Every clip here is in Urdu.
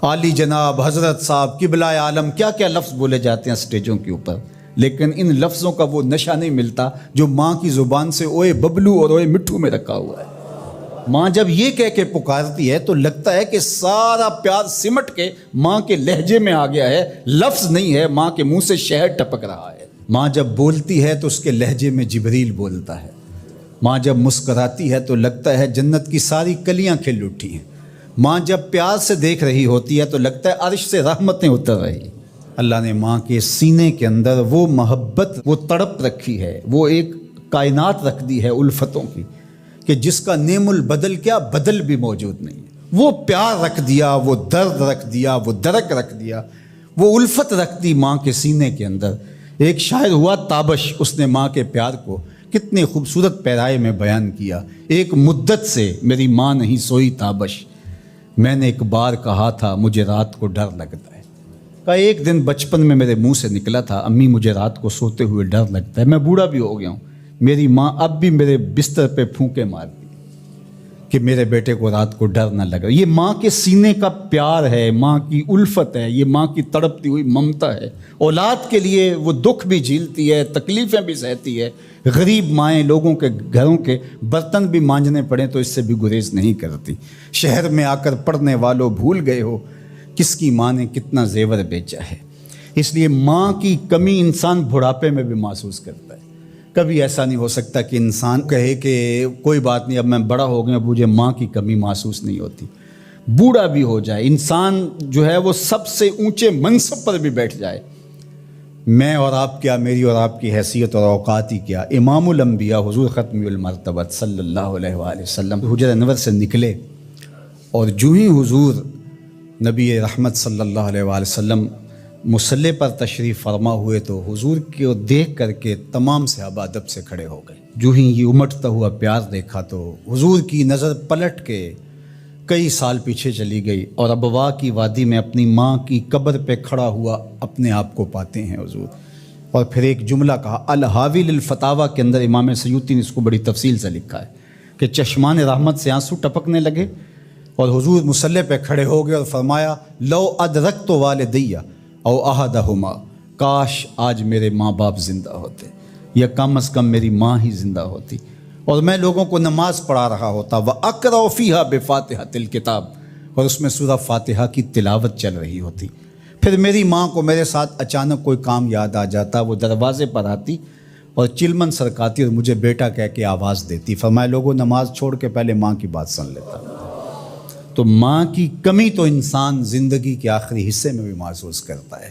عالی جناب حضرت صاحب قبلہ عالم کیا کیا لفظ بولے جاتے ہیں اسٹیجوں کے اوپر، لیکن ان لفظوں کا وہ نشہ نہیں ملتا جو ماں کی زبان سے اوئے ببلو اور اوئے مٹھو میں رکھا ہوا ہے۔ ماں جب یہ کہہ کے پکارتی ہے تو لگتا ہے کہ سارا پیار سمٹ کے ماں کے لہجے میں آ گیا ہے، لفظ نہیں ہے، ماں کے منہ سے شہد ٹپک رہا ہے۔ ماں جب بولتی ہے تو اس کے لہجے میں جبریل بولتا ہے۔ ماں جب مسکراتی ہے تو لگتا ہے جنت کی ساری کلیاں کھل اٹھی ہیں۔ ماں جب پیار سے دیکھ رہی ہوتی ہے تو لگتا ہے عرش سے رحمتیں اتر رہی۔ اللہ نے ماں کے سینے کے اندر وہ محبت، وہ تڑپ رکھی ہے، وہ ایک کائنات رکھ دی ہے الفتوں کی کہ جس کا نعم البدل کیا بدل بھی موجود نہیں ہے۔ وہ پیار رکھ دیا، وہ درد رکھ دیا، وہ درک رکھ دیا، وہ الفت رکھ دی ماں کے سینے کے اندر۔ ایک شاعر ہوا تابش، اس نے ماں کے پیار کو کتنے خوبصورت پیرائے میں بیان کیا۔ ایک مدت سے میری ماں نہیں سوئی تابش، میں نے ایک بار کہا تھا مجھے رات کو ڈر لگتا ہے۔ کہا ایک دن بچپن میں میرے منہ سے نکلا تھا امی مجھے رات کو سوتے ہوئے ڈر لگتا ہے۔ میں بوڑھا بھی ہو گیا ہوں، میری ماں اب بھی میرے بستر پہ پھونکے مارتی کہ میرے بیٹے کو رات کو ڈر نہ لگا۔ یہ ماں کے سینے کا پیار ہے، ماں کی الفت ہے، یہ ماں کی تڑپتی ہوئی ممتا ہے۔ اولاد کے لیے وہ دکھ بھی جھیلتی ہے، تکلیفیں بھی سہتی ہے۔ غریب مائیں لوگوں کے گھروں کے برتن بھی مانجنے پڑیں تو اس سے بھی گریز نہیں کرتی۔ شہر میں آ کر پڑھنے والوں بھول گئے ہو کس کی ماں نے کتنا زیور بیچا ہے۔ اس لیے ماں کی کمی انسان بڑھاپے میں بھی محسوس کرتا ہے۔ کبھی ایسا نہیں ہو سکتا کہ انسان کہے کہ کوئی بات نہیں اب میں بڑا ہو گیا، مجھے ماں کی کمی محسوس نہیں ہوتی۔ بوڑھا بھی ہو جائے انسان جو ہے وہ سب سے اونچے منصب پر بھی بیٹھ جائے، میں اور آپ کیا، میری اور آپ کی حیثیت اور اوقات ہی کیا۔ امام الانبیاء حضور ختم المرتبت صلی اللہ علیہ وآلہ وسلم حجرہ انور سے نکلے اور جو ہی حضور نبی رحمت صلی اللہ علیہ وآلہ وسلم مصلی پر تشریف فرما ہوئے تو حضور کو دیکھ کر کے تمام صحابہ ادب سے کھڑے ہو گئے۔ جو ہی یہ امٹتا ہوا پیار دیکھا تو حضور کی نظر پلٹ کے کئی سال پیچھے چلی گئی اور ابوا کی وادی میں اپنی ماں کی قبر پہ کھڑا ہوا اپنے آپ کو پاتے ہیں حضور۔ اور پھر ایک جملہ کہا، الحاوی للفتاویٰ کے اندر امام سیوطی نے اس کو بڑی تفصیل سے لکھا ہے کہ چشمان رحمت سے آنسو ٹپکنے لگے اور حضور مصلی پہ کھڑے ہو گئے اور فرمایا لو ادرکت والدیہ او احدہما، کاش آج میرے ماں باپ زندہ ہوتے یا کم از کم میری ماں ہی زندہ ہوتی اور میں لوگوں کو نماز پڑھا رہا ہوتا۔ وَأَقْرَأُ فِيهَا بِفَاتِحَةِ الْكِتَابِ، اور اس میں سورہ فاتحہ کی تلاوت چل رہی ہوتی۔ پھر میری ماں کو میرے ساتھ اچانک کوئی کام یاد آ جاتا، وہ دروازے پر آتی اور چلمن سرکاتی اور مجھے بیٹا کہہ کے آواز دیتی۔ فرمایا لوگوں نماز چھوڑ کے پہلے ماں کی بات سن لیتا۔ تو ماں کی کمی تو انسان زندگی کے آخری حصے میں بھی محسوس کرتا ہے۔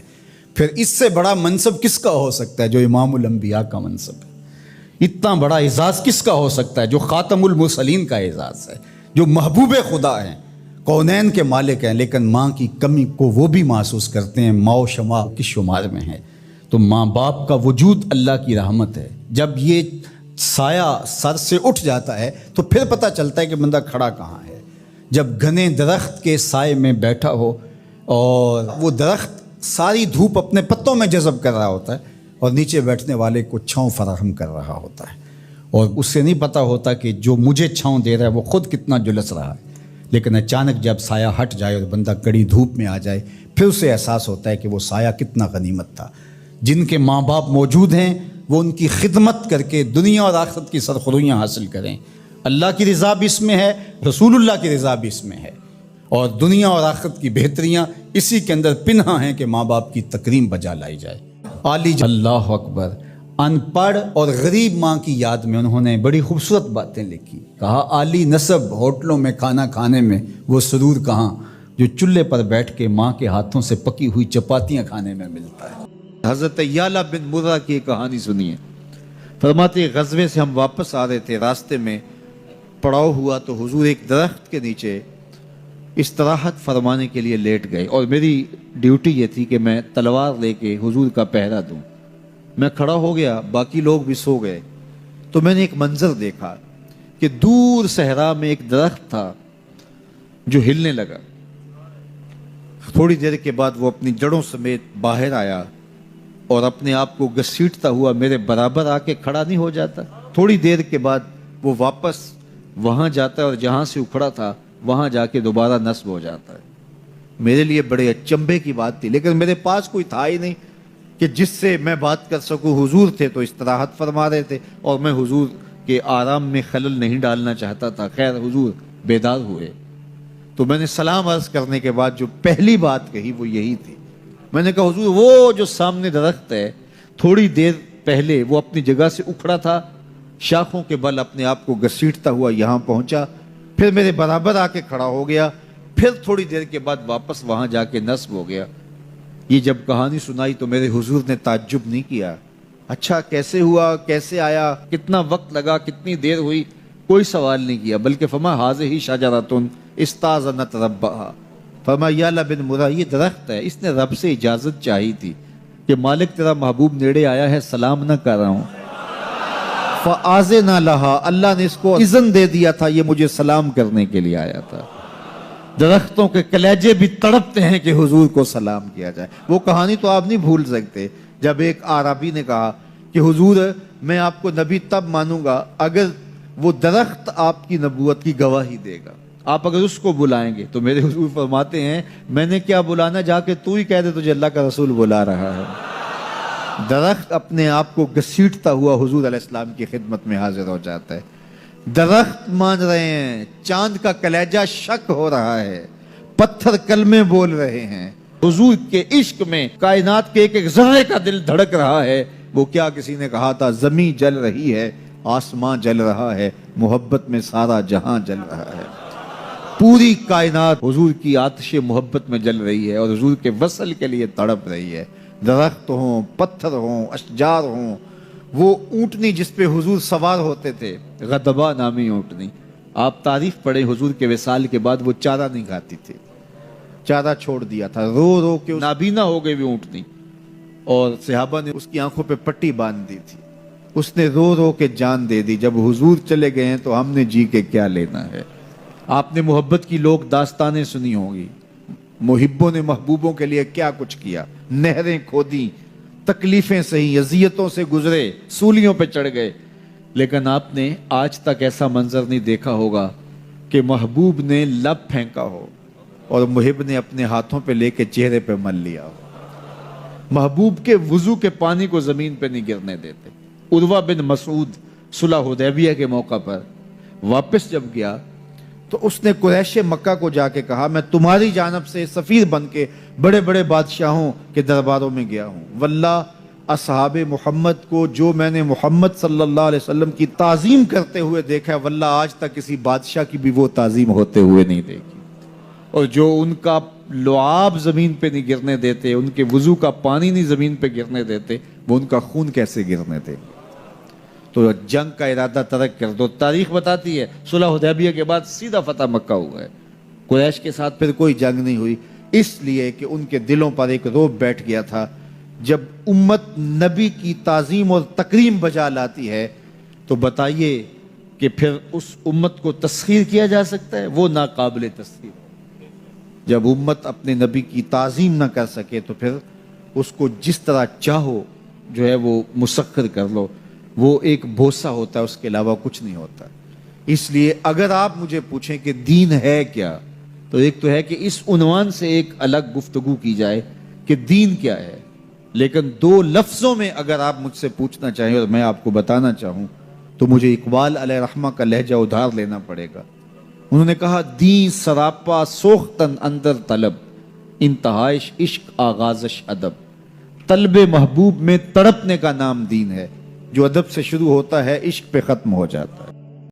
پھر اس سے بڑا منصب کس کا ہو سکتا ہے جو امام الانبیاء کا منصب ہے؟ اتنا بڑا اعزاز کس کا ہو سکتا ہے جو خاتم المرسلین کا اعزاز ہے، جو محبوب خدا ہیں، کونین کے مالک ہیں، لیکن ماں کی کمی کو وہ بھی محسوس کرتے ہیں، ماں و شمع کی شمار میں ہے۔ تو ماں باپ کا وجود اللہ کی رحمت ہے۔ جب یہ سایہ سر سے اٹھ جاتا ہے تو پھر پتہ چلتا ہے کہ بندہ کھڑا کہاں ہے۔ جب گھنے درخت کے سائے میں بیٹھا ہو اور وہ درخت ساری دھوپ اپنے پتوں میں جذب کر رہا ہوتا ہے اور نیچے بیٹھنے والے کو چھاؤں فراہم کر رہا ہوتا ہے، اور اس سے نہیں پتہ ہوتا کہ جو مجھے چھاؤں دے رہا ہے وہ خود کتنا جلس رہا ہے، لیکن اچانک جب سایہ ہٹ جائے اور بندہ کڑی دھوپ میں آ جائے پھر اسے احساس ہوتا ہے کہ وہ سایہ کتنا غنیمت تھا۔ جن کے ماں باپ موجود ہیں وہ ان کی خدمت کر کے دنیا اور آخرت کی سرخرویاں حاصل کریں۔ اللہ کی رضا بھی اس میں ہے، رسول اللہ کی رضا بھی اس میں ہے، اور دنیا اور آخرت کی بہتریاں اسی کے اندر پنہاں ہیں کہ ماں باپ کی تکریم بجا لائی جائے۔ عالی اللہ اکبر، ان پڑھ اور غریب ماں کی یاد میں انہوں نے بڑی خوبصورت باتیں لکھی۔ کہا عالی نسب ہوٹلوں میں کھانا کھانے میں وہ سرور کہاں جو چولہے پر بیٹھ کے ماں کے ہاتھوں سے پکی ہوئی چپاتیاں کھانے میں ملتا ہے۔ حضرت یعلا بن مرہ کی ایک کہانی سنیے۔ فرماتے غزوے سے ہم واپس آ رہے تھے، راستے میں پڑاؤ ہوا تو حضور ایک درخت کے نیچے استراحت فرمانے کے لیے لیٹ گئے، اور میری ڈیوٹی یہ تھی کہ میں تلوار لے کے حضور کا پہرا دوں۔ میں کھڑا ہو گیا، باقی لوگ بھی سو گئے، تو میں نے ایک منظر دیکھا کہ دور صحرا میں ایک درخت تھا جو ہلنے لگا۔ تھوڑی دیر کے بعد وہ اپنی جڑوں سمیت باہر آیا اور اپنے آپ کو گھسیٹتا ہوا میرے برابر آ کے کھڑا نہیں ہو جاتا۔ تھوڑی دیر کے بعد وہ واپس وہاں جاتا ہے اور جہاں سے اکھڑا تھا وہاں جا کے دوبارہ نصب ہو جاتا ہے۔ میرے لیے بڑے اچنبے کی بات تھی، لیکن میرے پاس کوئی تھا ہی نہیں کہ جس سے میں بات کر سکوں۔ حضور تھے تو استراحت فرما رہے تھے اور میں حضور کے آرام میں خلل نہیں ڈالنا چاہتا تھا۔ خیر حضور بیدار ہوئے تو میں نے سلام عرض کرنے کے بعد جو پہلی بات کہی وہ یہی تھی، میں نے کہا حضور وہ جو سامنے درخت ہے تھوڑی دیر پہلے وہ اپنی جگہ سے اکھڑا تھا، شاخوں کے بل اپنے آپ کو گھسیٹتا ہوا یہاں پہنچا، پھر میرے برابر آ کے کھڑا ہو گیا، پھر تھوڑی دیر کے بعد واپس وہاں جا کے نصب ہو گیا۔ یہ جب کہانی سنائی تو میرے حضور نے تعجب نہیں کیا، اچھا کیسے ہوا، کیسے آیا، کتنا وقت لگا، کتنی دیر ہوئی، کوئی سوال نہیں کیا، بلکہ فرمایا ہاذہ شجرۃ استاذنت ربھا، فرمایا یا اللہ بن مرہ یہ درخت ہے، اس نے رب سے اجازت چاہی تھی کہ مالک تیرا محبوب نیڑے آیا ہے، سلام نہ کر رہا ہوں، فآذن لہا، اللہ نے اس کو اذن دے دیا تھا یہ مجھے سلام کرنے کے لیے آیا تھا۔ درختوں کے کلیجے بھی تڑپتے ہیں کہ حضور کو سلام کیا جائے۔ وہ کہانی تو آپ نہیں بھول سکتے جب ایک اعرابی نے کہا کہ حضور میں آپ کو نبی تب مانوں گا اگر وہ درخت آپ کی نبوت کی گواہی دے گا، آپ اگر اس کو بلائیں گے۔ تو میرے حضور فرماتے ہیں میں نے کیا بلانا، جا کے تو ہی کہہ دے تجھے اللہ کا رسول بلا رہا ہے۔ درخت اپنے آپ کو گھسیٹتا ہوا حضور علیہ السلام کی خدمت میں حاضر ہو جاتا ہے۔ درخت مان رہے ہیں، چاند کا کلیجہ شک ہو رہا ہے، پتھر کلمے بول رہے ہیں، حضور کے عشق میں کائنات کے ایک ایک ذرے کا دل دھڑک رہا ہے۔ وہ کیا کسی نے کہا تھا زمین جل رہی ہے، آسمان جل رہا ہے، محبت میں سارا جہاں جل رہا ہے۔ پوری کائنات حضور کی آتش محبت میں جل رہی ہے اور حضور کے وصل کے لیے تڑپ رہی ہے۔ درخت ہوں، پتھر ہوں، اشجار ہوں، وہ اونٹنی جس پہ حضور سوار ہوتے تھے، غدبہ نامی اونٹنی، آپ تاریخ پڑھیں حضور کے وصال کے بعد وہ چارہ نہیں کھاتی تھی، چارہ چھوڑ دیا تھا، رو رو کے نابینا ہو گئی وہ اونٹنی، اور صحابہ نے اس کی آنکھوں پہ پٹی باندھ دی تھی، اس نے رو رو کے جان دے دی۔ جب حضور چلے گئے ہیں تو ہم نے جی کے کیا لینا ہے۔ آپ نے محبت کی لوگ داستانیں سنی ہوں گی، محبوں نے محبوبوں کے لیے کیا کچھ کیا، نہریں کھودی، تکلیفیں سہی، اذیتوں سے گزرے، سولیوں پہ چڑھ گئے، لیکن آپ نے آج تک ایسا منظر نہیں دیکھا ہوگا کہ محبوب نے لب پھینکا ہو اور محب نے اپنے ہاتھوں پہ لے کے چہرے پہ مل لیا ہو۔ محبوب کے وضو کے پانی کو زمین پہ نہیں گرنے دیتے۔ عروہ بن مسعود صلح حدیبیہ کے موقع پر واپس جب گیا تو اس نے قریش مکہ کو جا کے کہا میں تمہاری جانب سے سفیر بن کے بڑے بڑے بادشاہوں کے درباروں میں گیا ہوں، واللہ اصحاب محمد کو جو میں نے محمد صلی اللہ علیہ وسلم کی تعظیم کرتے ہوئے دیکھا ہے، واللہ آج تک کسی بادشاہ کی بھی وہ تعظیم ہوتے ہوئے نہیں دیکھی، اور جو ان کا لعاب زمین پہ نہیں گرنے دیتے، ان کے وضو کا پانی نہیں زمین پہ گرنے دیتے، وہ ان کا خون کیسے گرنے دے۔ تو جنگ کا ارادہ ترک کر دو۔ تاریخ بتاتی ہے صلح حدیبیہ کے بعد سیدھا فتح مکہ ہوا ہے، قریش کے ساتھ پھر کوئی جنگ نہیں ہوئی، اس لیے کہ ان کے دلوں پر ایک رعب بیٹھ گیا تھا۔ جب امت نبی کی تعظیم اور تکریم بجا لاتی ہے تو بتائیے کہ پھر اس امت کو تسخیر کیا جا سکتا ہے؟ وہ ناقابل تسخیر۔ جب امت اپنے نبی کی تعظیم نہ کر سکے تو پھر اس کو جس طرح چاہو جو ہے وہ مسخر کر لو، وہ ایک بھوسا ہوتا ہے، اس کے علاوہ کچھ نہیں ہوتا۔ اس لیے اگر آپ مجھے پوچھیں کہ دین ہے کیا، تو ایک تو ہے کہ اس عنوان سے ایک الگ گفتگو کی جائے کہ دین کیا ہے، لیکن دو لفظوں میں اگر آپ مجھ سے پوچھنا چاہیں اور میں آپ کو بتانا چاہوں تو مجھے اقبال علیہ رحمہ کا لہجہ ادھار لینا پڑے گا۔ انہوں نے کہا دین سراپا سوختن اندر طلب، انتہائش عشق آغازش ادب، طلب محبوب میں تڑپنے کا نام دین ہے، جو ادب سے شروع ہوتا ہے عشق پہ ختم ہو جاتا ہے۔